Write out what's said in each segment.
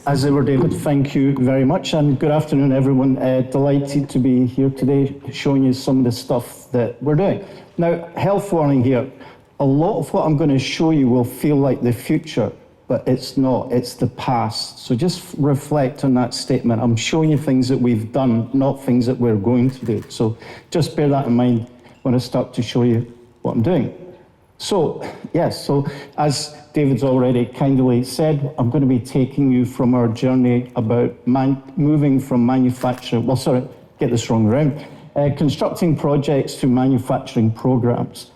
As ever, David, thank you very much, and good afternoon, everyone. Delighted to be here today, showing you some of the stuff that we're doing. Now, health warning here. A lot of what I'm going to show you will feel like the future, but it's not, it's the past. So just reflect on that statement. I'm showing you things that we've done, not things that we're going to do. So just bear that in mind when I start to show you what I'm doing. So, yes, so as David's already kindly said, I'm going to be taking you from our journey about moving from manufacturing, get this wrong around, constructing projects to manufacturing programs.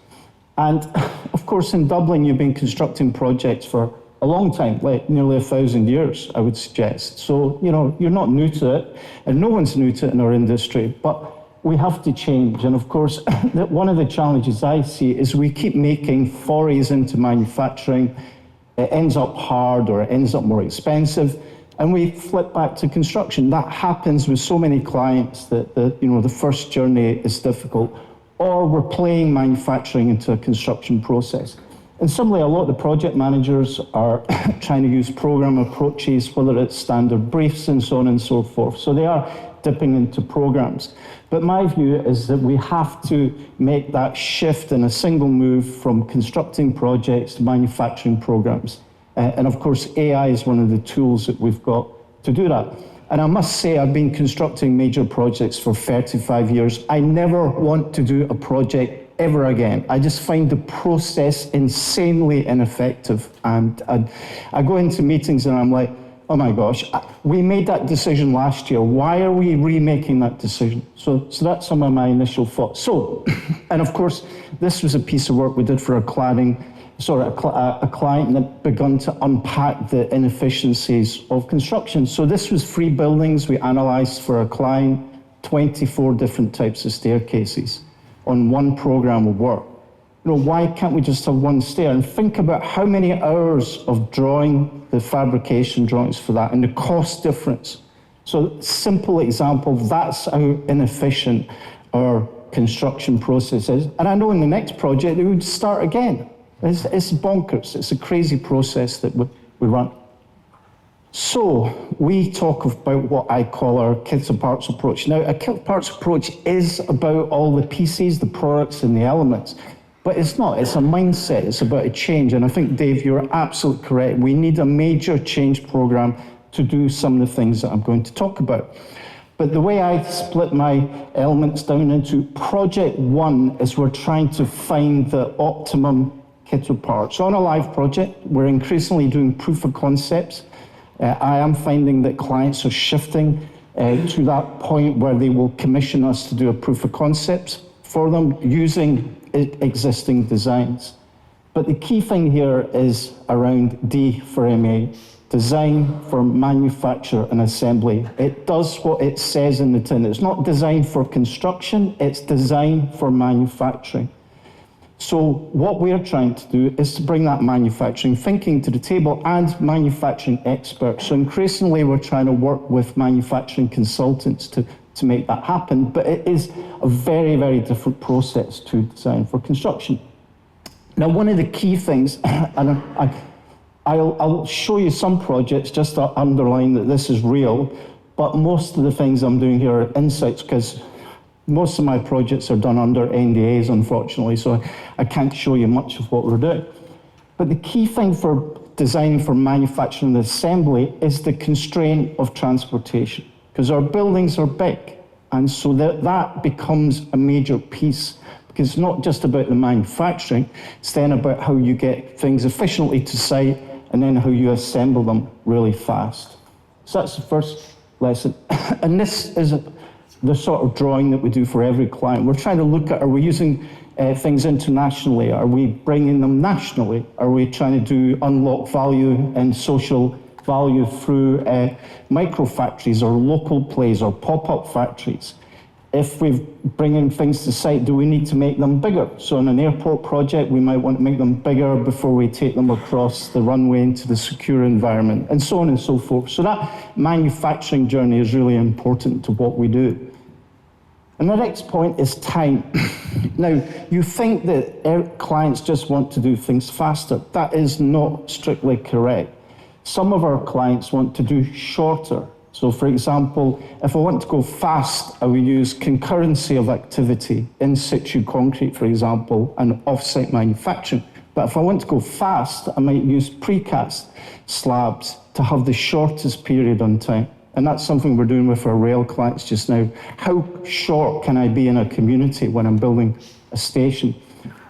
And of course, in Dublin, you've been constructing projects for a long time, like nearly 1,000 years, I would suggest. So, you know, you're not new to it, and no one's new to it in our industry, but we have to change. And of course, one of the challenges I see is we keep making forays into manufacturing. It ends up hard or it ends up more expensive, and we flip back to construction. That happens with so many clients that the first journey is difficult, or we're playing manufacturing into a construction process. And similarly, a lot of the project managers are trying to use program approaches, whether it's standard briefs and so on and so forth. So they are dipping into programs. But my view is that we have to make that shift in a single move from constructing projects to manufacturing programs. And of course, AI is one of the tools that we've got to do that. And I must say, I've been constructing major projects for 35 years. I never want to do a project ever again. I just find the process insanely ineffective. And I go into meetings and I'm like, oh my gosh, we made that decision last year. Why are we remaking that decision? So that's some of my initial thoughts. So, and of course, this was a piece of work we did for a client that begun to unpack the inefficiencies of construction. So this was 3 buildings we analysed for a client, 24 different types of staircases on one programme of work. You know, why can't we just have one stair? And think about how many hours of drawing the fabrication drawings for that and the cost difference. So simple example, that's how inefficient our construction process is. And I know in the next project, it would start again. It's bonkers. It's a crazy process that we run. So we talk about what I call our kit of parts approach. Now, a kit of parts approach is about all the pieces, the products, and the elements. But it's not, it's a mindset, it's about a change. And I think, Dave, you're absolutely correct. We need a major change program to do some of the things that I'm going to talk about. But the way I split my elements down into project 1 is we're trying to find the optimum kit of parts. So on a live project, we're increasingly doing proof of concepts. I am finding that clients are shifting to that point where they will commission us to do a proof of concepts for them using existing designs. But the key thing here is around D for MA, design for manufacture and assembly. It does what it says in the tin. It's not designed for construction, it's designed for manufacturing. So what we're trying to do is to bring that manufacturing thinking to the table and manufacturing experts. So increasingly we're trying to work with manufacturing consultants to make that happen, but it is a very, very different process to design for construction. Now, one of the key things, and I'll show you some projects just to underline that this is real, but most of the things I'm doing here are insights because most of my projects are done under NDAs, unfortunately, so I can't show you much of what we're doing. But the key thing for designing for manufacturing and assembly is the constraint of transportation, because our buildings are big, and so that becomes a major piece, because it's not just about the manufacturing, it's then about how you get things efficiently to site, and then how you assemble them really fast. So that's the first lesson. And this is the sort of drawing that we do for every client. We're trying to look at, are we using things internationally? Are we bringing them nationally? Are we trying to do unlock value and social value through micro factories or local plays or pop-up factories? If we're bringing things to site, do we need to make them bigger? So in an airport project, we might want to make them bigger before we take them across the runway into the secure environment, and so on and so forth. So that manufacturing journey is really important to what we do. And the next point is time. Now, you think that clients just want to do things faster. That is not strictly correct. Some of our clients want to do shorter. So for example, if I want to go fast, I will use concurrency of activity, in situ concrete, for example, and off-site manufacturing. But if I want to go fast, I might use precast slabs to have the shortest period on time. And that's something we're doing with our rail clients just now. How short can I be in a community when I'm building a station?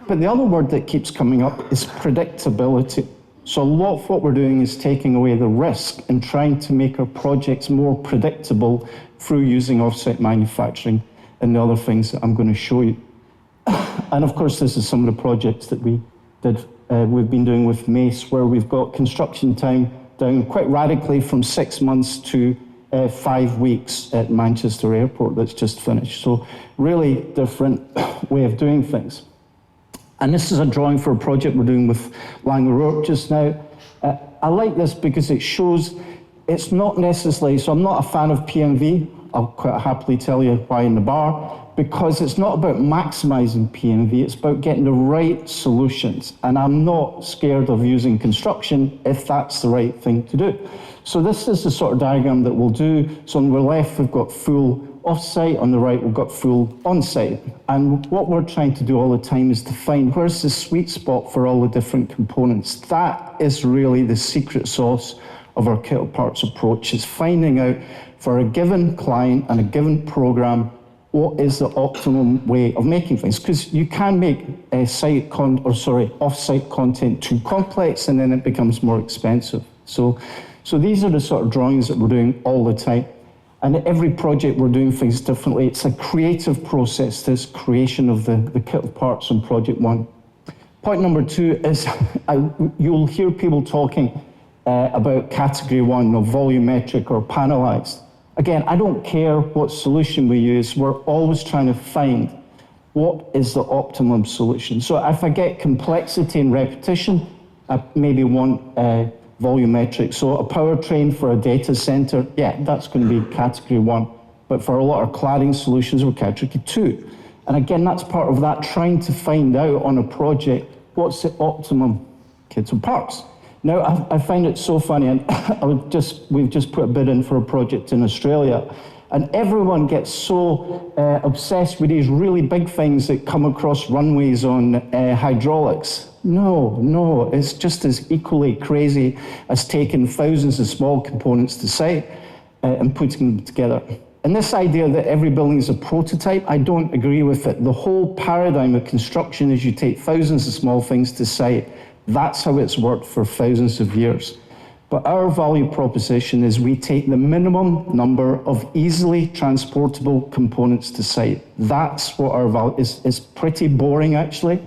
But the other word that keeps coming up is predictability. So a lot of what we're doing is taking away the risk and trying to make our projects more predictable through using offsite manufacturing and the other things that I'm going to show you. And of course, this is some of the projects that we've been doing with Mace, where we've got construction time down quite radically from 6 months to 5 weeks at Manchester Airport that's just finished. So really different way of doing things. And this is a drawing for a project we're doing with Lang O'Rourke just now. I like this because it shows it's not necessarily, so I'm not a fan of PMV. I'll quite happily tell you why in the bar, because it's not about maximizing PMV, it's about getting the right solutions. And I'm not scared of using construction if that's the right thing to do. So this is the sort of diagram that we'll do. So on the left, we've got full off-site, on the right, we've got full on-site. And what we're trying to do all the time is to find where's the sweet spot for all the different components. That is really the secret sauce of our kit of parts approach, is finding out for a given client and a given program, what is the optimum way of making things? Because you can make off-site content too complex, and then it becomes more expensive. So these are the sort of drawings that we're doing all the time. And at every project, we're doing things differently. It's a creative process, this creation of the kit of parts on project one. Point number two is you'll hear people talking about category one, or volumetric or panelized. Again, I don't care what solution we use. We're always trying to find what is the optimum solution. So if I get complexity and repetition, I maybe want volumetric. So a powertrain for a data center, yeah, that's going to be category one. But for a lot of cladding solutions, we're category two. And again, that's part of that, trying to find out on a project, what's the optimum kits and parts. Now, I find it so funny, and we've just put a bid in for a project in Australia, and everyone gets so obsessed with these really big things that come across runways on hydraulics. No, it's just as equally crazy as taking thousands of small components to site and putting them together. And this idea that every building is a prototype, I don't agree with it. The whole paradigm of construction is you take thousands of small things to site. That's how it's worked for thousands of years. But our value proposition is we take the minimum number of easily transportable components to site. That's what our value is. It's pretty boring, actually,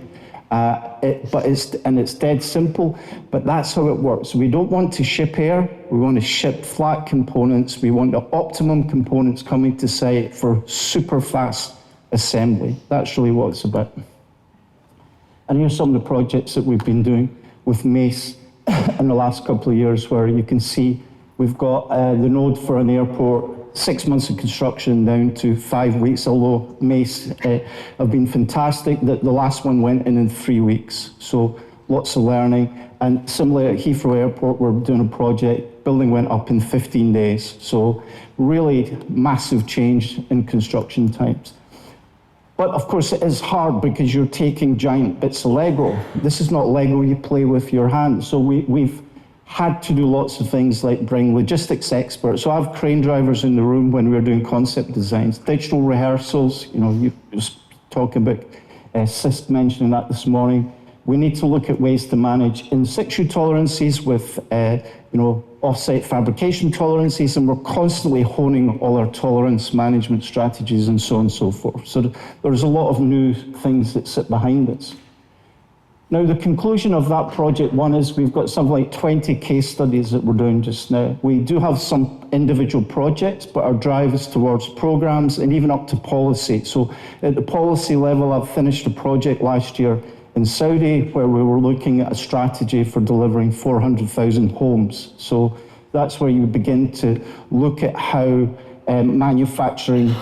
but it's dead simple, but that's how it works. We don't want to ship air, we want to ship flat components. We want the optimum components coming to site for super fast assembly. That's really what it's about. And here's some of the projects that we've been doing with Mace in the last couple of years, where you can see we've got the node for an airport, 6 months of construction down to 5 weeks, although Mace have been fantastic. The last one went in 3 weeks, so lots of learning. And similarly at Heathrow Airport, we're doing a project, building went up in 15 days. So really massive change in construction times. But of course it is hard because you're taking giant bits of Lego. This is not Lego you play with your hands. So we've had to do lots of things like bring logistics experts. So I have crane drivers in the room when we're doing concept designs, digital rehearsals, you was talking about SIST mentioning that this morning. We need to look at ways to manage in situ tolerances with off-site fabrication tolerances, and we're constantly honing all our tolerance management strategies and so on and so forth. So there's a lot of new things that sit behind this. Now, the conclusion of that project one is we've got something like 20 case studies that we're doing just now. We do have some individual projects, but our drive is towards programs and even up to policy. So at the policy level, I've finished a project last year in Saudi where we were looking at a strategy for delivering 400,000 homes. So that's where you begin to look at how manufacturing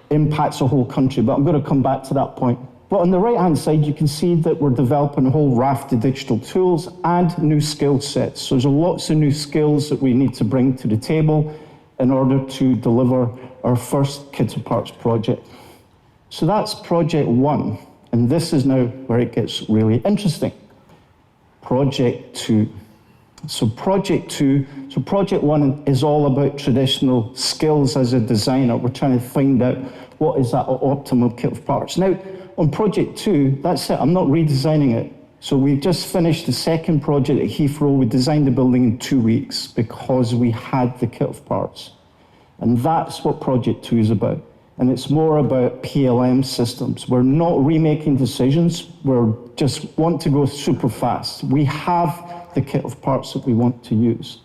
impacts a whole country. But I'm going to come back to that point But on the right-hand side, you can see that we're developing a whole raft of digital tools and new skill sets. So there's lots of new skills that we need to bring to the table in order to deliver our first kit of parts project. So that's project one, and this is now where it gets really interesting. Project two. So project one is all about traditional skills as a designer. We're trying to find out what is that optimal kit of parts. Now, on project two, that's it, I'm not redesigning it. So we've just finished the second project at Heathrow. We designed the building in 2 weeks because we had the kit of parts. And that's what project two is about. And it's more about PLM systems. We're not remaking decisions, we're just want to go super fast. We have the kit of parts that we want to use.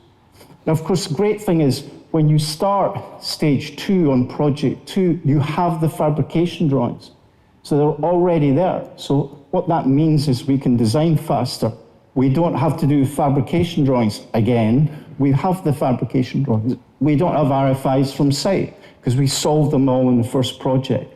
Now, of course, the great thing is when you start stage two on project two, you have the fabrication drawings. So they're already there. So what that means is we can design faster. We don't have to do fabrication drawings again. We have the fabrication drawings. We don't have RFIs from site because we solved them all in the first project.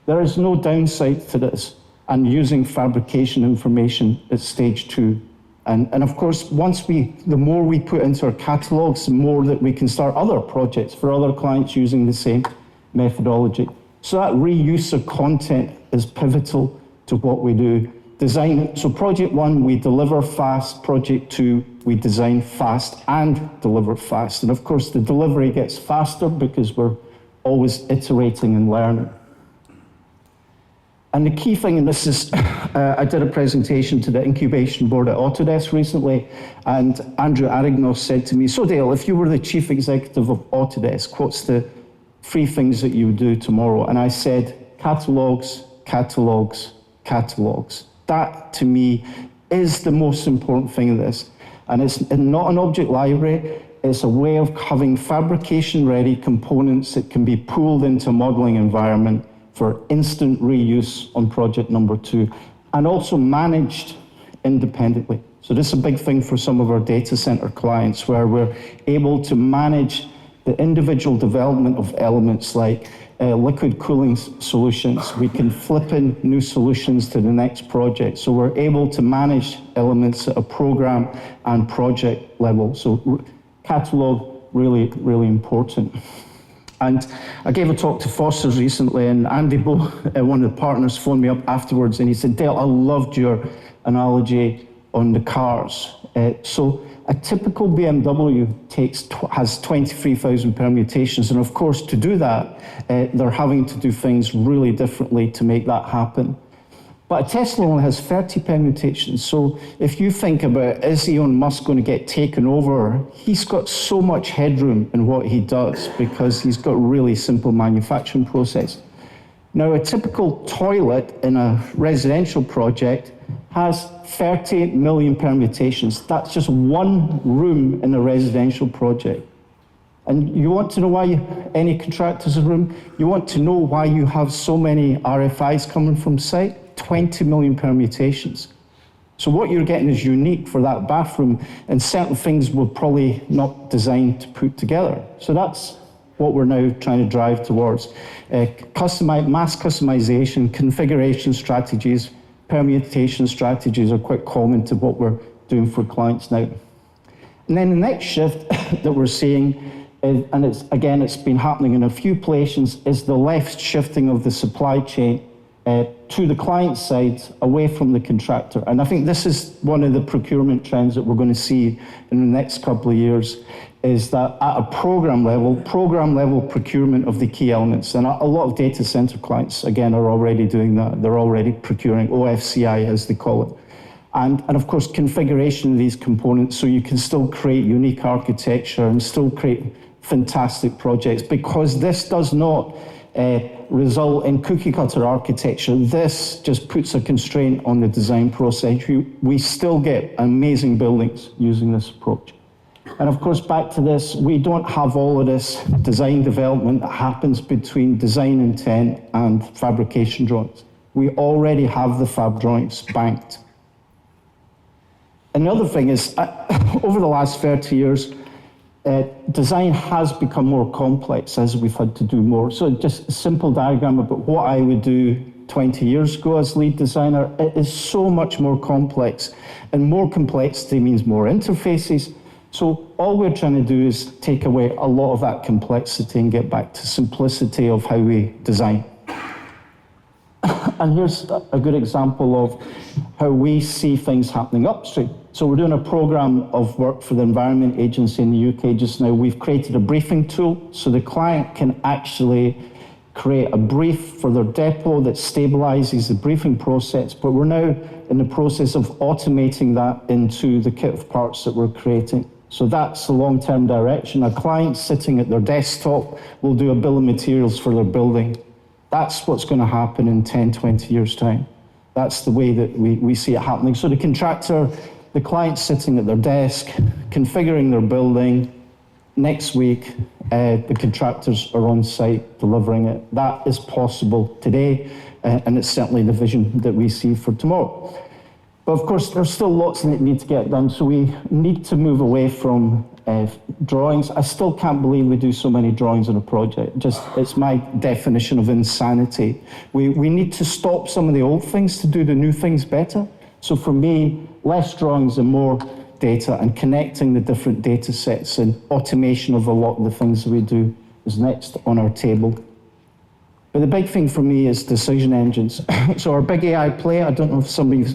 There is no downside to this and using fabrication information at stage two. And of course, the more we put into our catalogues, the more that we can start other projects for other clients using the same methodology. So that reuse of content is pivotal to what we do. Design, so project one, we deliver fast. Project two, we design fast and deliver fast. And of course, the delivery gets faster because we're always iterating and learning. And the key thing, and this is, I did a presentation to the incubation board at Autodesk recently, and Andrew Arignos said to me, so Dale, if you were the chief executive of Autodesk, what's the 3 things that you would do tomorrow? And I said, catalogs, catalogs, catalogs. That, to me, is the most important thing of this. And it's not an object library, it's a way of having fabrication-ready components that can be pooled into a modeling environment for instant reuse on project number 2, and also managed independently. So this is a big thing for some of our data center clients, where we're able to manage the individual development of elements like liquid cooling solutions. We can flip in new solutions to the next project. So we're able to manage elements at a program and project level. So catalog, really, really important. And I gave a talk to Foster's recently, and Andy Bow, one of the partners, phoned me up afterwards, and he said, Dale, I loved your analogy on the cars. So a typical BMW has 23,000 permutations, and of course, to do that, they're having to do things really differently to make that happen. But a Tesla only has 30 permutations. So if you think about, is Elon Musk going to get taken over? He's got so much headroom in what he does because he's got a really simple manufacturing process. Now, a typical toilet in a residential project has 30 million permutations. That's just one room in a residential project. And you want to know why any contractor's room? You want to know why you have so many RFIs coming from site? 20 million permutations. So what you're getting is unique for that bathroom, and certain things were probably not designed to put together. So that's what we're now trying to drive towards. Mass customization, configuration strategies, permutation strategies are quite common to what we're doing for clients now. And then the next shift that we're seeing, and it's been happening in a few places, is the left shifting of the supply chain to the client side, away from the contractor. And I think this is one of the procurement trends that we're going to see in the next couple of years, is that at a program level procurement of the key elements. And a lot of data center clients, again, are already doing that. They're already procuring OFCI, as they call it. And of course, configuration of these components, so you can still create unique architecture and still create fantastic projects, because this does not result in cookie cutter architecture. This just puts a constraint on the design process. We still get amazing buildings using this approach. And of course, back to this, we don't have all of this design development that happens between design intent and fabrication drawings. We already have the fab drawings banked. Another thing is, over the last 30 years, design has become more complex as we've had to do more. So just a simple diagram about what I would do 20 years ago as lead designer. It is so much more complex, and more complexity means more interfaces. So all we're trying to do is take away a lot of that complexity and get back to simplicity of how we design. And here's a good example of how we see things happening upstream. So we're doing a program of work for the Environment Agency in the UK just now. We've created a briefing tool so the client can actually create a brief for their depot that stabilizes the briefing process, but we're now in the process of automating that into the kit of parts that we're creating. So that's the long-term direction. A client sitting at their desktop will do a bill of materials for their building. That's what's going to happen in 10, 20 years' time. That's the way that we see it happening. So the contractor, the client sitting at their desk, configuring their building. Next week, the contractors are on site delivering it. That is possible today, and it's certainly the vision that we see for tomorrow. But of course, there's still lots that need to get done, so we need to move away from drawings. I still can't believe we do so many drawings on a project. It's my definition of insanity. We need to stop some of the old things to do the new things better. So for me, less drawings and more data, and connecting the different data sets and automation of a lot of the things that we do is next on our table. But the big thing for me is decision engines. So our big AI play, I don't know if somebody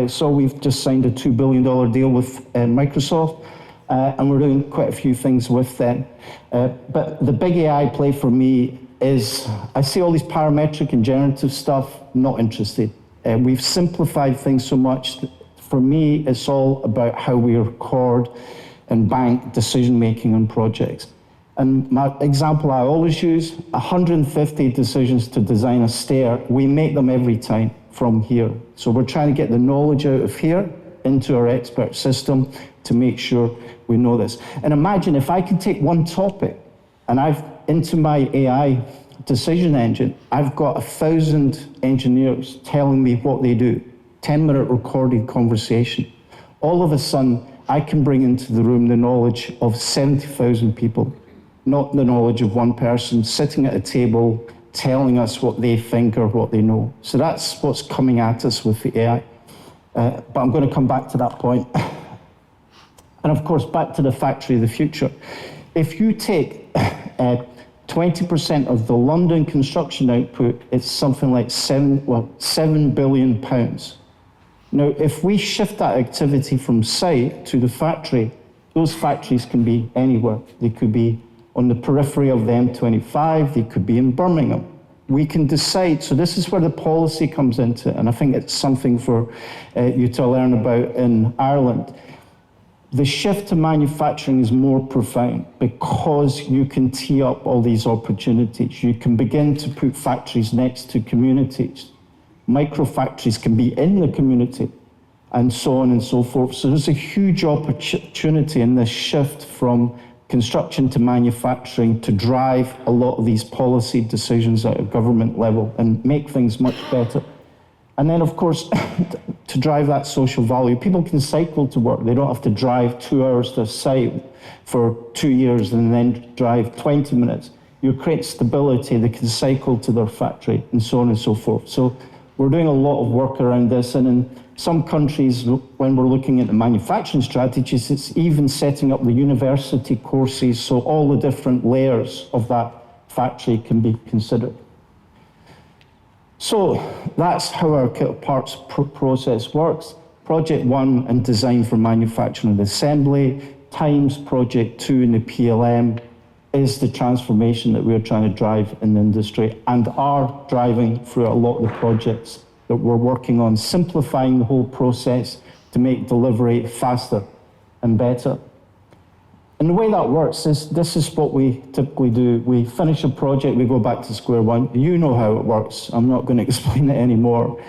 saw, we've just signed a $2 billion deal with Microsoft, and we're doing quite a few things with them. But the big AI play for me is, I see all these parametric and generative stuff, not interested. We've simplified things so much. For me, it's all about how we record and bank decision-making on projects. And my example I always use, 150 decisions to design a stair, we make them every time from here. So we're trying to get the knowledge out of here into our expert system to make sure we know this. And imagine if I could take one topic and into my AI decision engine, I've got 1,000 engineers telling me what they do, 10-minute recorded conversation. All of a sudden, I can bring into the room the knowledge of 70,000 people, not the knowledge of one person sitting at a table telling us what they think or what they know. So that's what's coming at us with the AI. But I'm going to come back to that point. And of course, back to the factory of the future. If you take 20% of the London construction output, it's something like £7 billion. Now, if we shift that activity from site to the factory, those factories can be anywhere. They could be on the periphery of the M25, they could be in Birmingham. We can decide, so this is where the policy comes into it, and I think it's something for you to learn about in Ireland. The shift to manufacturing is more profound because you can tee up all these opportunities. You can begin to put factories next to communities. Micro factories can be in the community, and so on and so forth. So there's a huge opportunity in this shift from construction to manufacturing to drive a lot of these policy decisions at a government level and make things much better. And then, of course, to drive that social value, people can cycle to work. They don't have to drive 2 hours to a site for 2 years and then drive 20 minutes. You create stability, they can cycle to their factory and so on and so forth. So we're doing a lot of work around this, and in some countries, when we're looking at the manufacturing strategies, it's even setting up the university courses so all the different layers of that factory can be considered. So that's how our kit of parts process works. Project 1 and design for manufacturing and assembly times project 2 in the PLM is the transformation that we're trying to drive in the industry and are driving through a lot of the projects that we're working on, simplifying the whole process to make delivery faster and better. And the way that works is, this is what we typically do. We finish a project, we go back to square one. You know how it works. I'm not going to explain it anymore.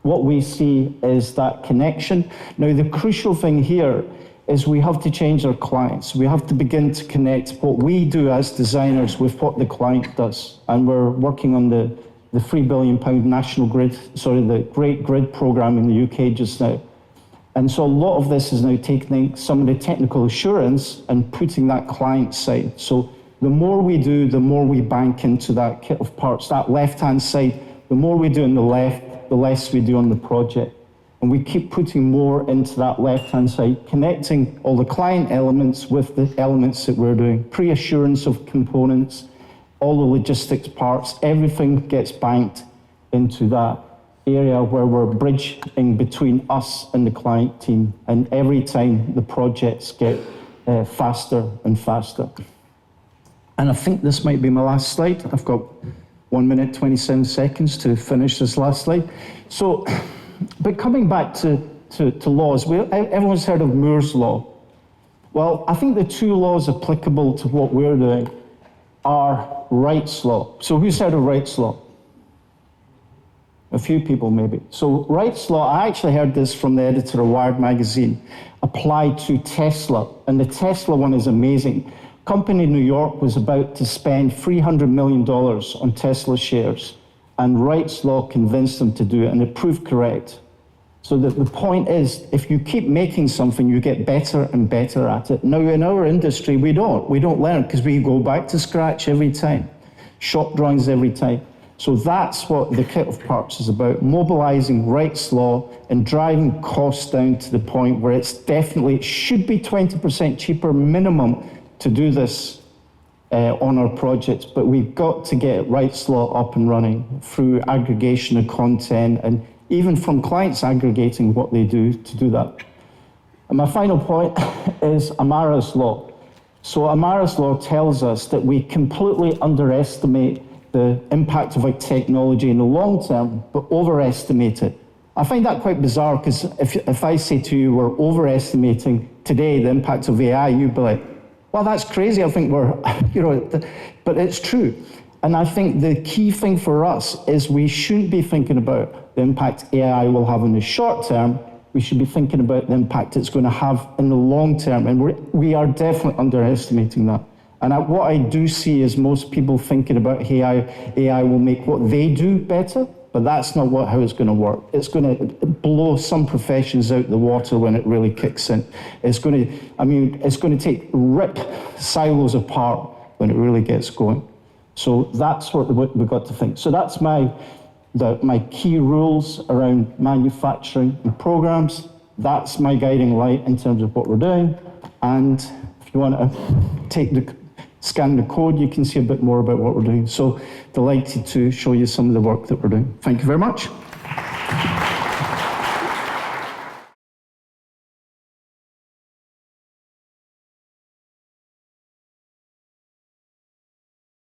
What we see is that connection. Now, the crucial thing here is we have to change our clients. We have to begin to connect what we do as designers with what the client does. And we're working on the £3 billion the Great Grid program in the UK just now. And so a lot of this is now taking some of the technical assurance and putting that client side. So the more we do, the more we bank into that kit of parts. That left-hand side, The more we do on the left, the less we do on the project. And we keep putting more into that left-hand side, connecting all the client elements with the elements that we're doing. Pre-assurance of components, all the logistics parts, everything gets banked into that area where we're bridging between us and the client team. And every time the projects get faster and faster. And I think this might be my last slide. I've got 1 minute, 27 seconds to finish this last slide. So, but coming back to laws, everyone's heard of Moore's Law. Well, I think the two laws applicable to what we're doing are Wright's Law. So who's heard of Wright's Law? A few people maybe. So Wright's Law, I actually heard this from the editor of Wired magazine, applied to Tesla. And the Tesla one is amazing. Company in New York was about to spend $300 million on Tesla shares. And Wright's Law convinced them to do it, and it proved correct. So the point is, if you keep making something, you get better and better at it. Now, in our industry, we don't learn because we go back to scratch every time, shop drawings every time. So that's what the kit of parts is about, mobilizing Wright's Law and driving costs down to the point where it should be 20% cheaper minimum to do this on our projects, but we've got to get Wright's Law up and running through aggregation of content and even from clients aggregating what they do to do that. And my final point is Amara's Law. So Amara's Law tells us that we completely underestimate the impact of our technology in the long term, but overestimate it. I find that quite bizarre because if I say to you we're overestimating today the impact of AI, you'd be like, well, that's crazy. I think we're, but it's true. And I think the key thing for us is we shouldn't be thinking about the impact AI will have in the short term. We should be thinking about the impact it's going to have in the long term. And we are definitely underestimating that. And what I do see is most people thinking about AI will make what they do better, but that's not how it's going to work. It's going to blow some professions out the water when it really kicks in. It's going to rip silos apart when it really gets going. So that's what we've got to think. So that's my key rules around manufacturing and programs. That's my guiding light in terms of what we're doing. And if you want to scan the code, you can see a bit more about what we're doing. So delighted to show you some of the work that we're doing. Thank you very much.